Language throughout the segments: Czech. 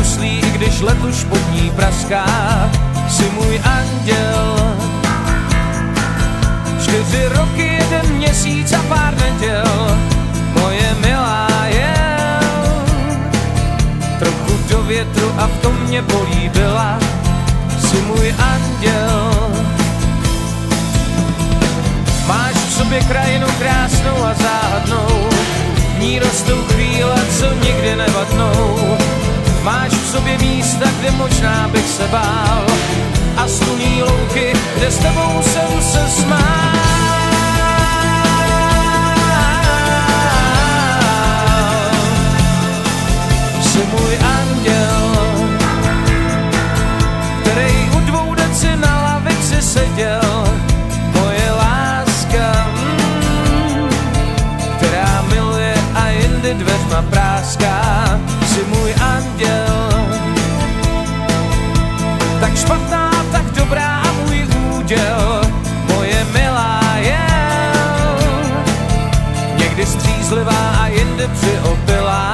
bruslí, i když letuš pod ní praská. Jsi můj anděl. 4 roky, 1 měsíc a pár neděl, moje milá jel. Trochu do větru a v tom mě políbila. Jsi můj anděl. Máš v sobě krajinu krásnou a záhadnou, v ní rostou chvíle, co nikdy nevadnou. Máš v sobě místa, kde možná bych se bál, a slunný louky, kde s tebou jsem se smál. Jsi můj anděl, který u 2 deci na lavici seděl. Moje láska, která miluje a jindy dveřma práská. Jsi můj anděl, tak špatná, tak dobrá a můj úděl. Moje milá jel, někdy střízlivá a jindy přiopilá.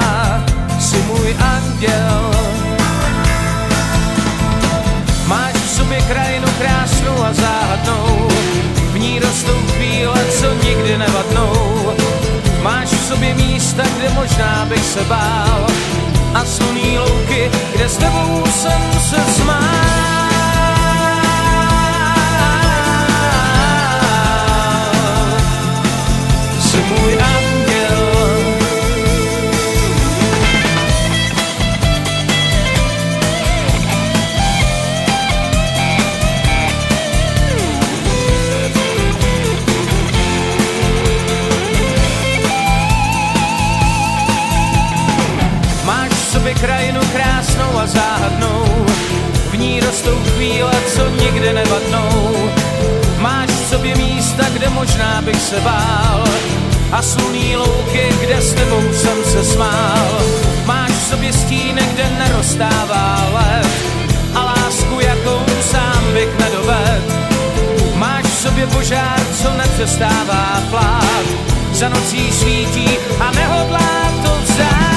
Jsi můj anděl. Máš v sobě krajinu krásnou a záhadnou, v ní rostou chvíle, co nikdy nevadnou. Máš v sobě místa, kde možná bych se bál, a slunný louky, kde s tebou jsem se smál. Jsi můj anděl. Krajinu krásnou a záhadnou, v ní rostou chvíle, co nikdy nevadnou. Máš v sobě místa, kde možná bych se bál, a slunný louky, kde s tebou jsem se smál. Máš v sobě stínek, kde neroztává let, a lásku, jakou sám bych nedoved. Máš v sobě požár, co nepřestává plát, za nocí svítí a nehodlá to vzdát.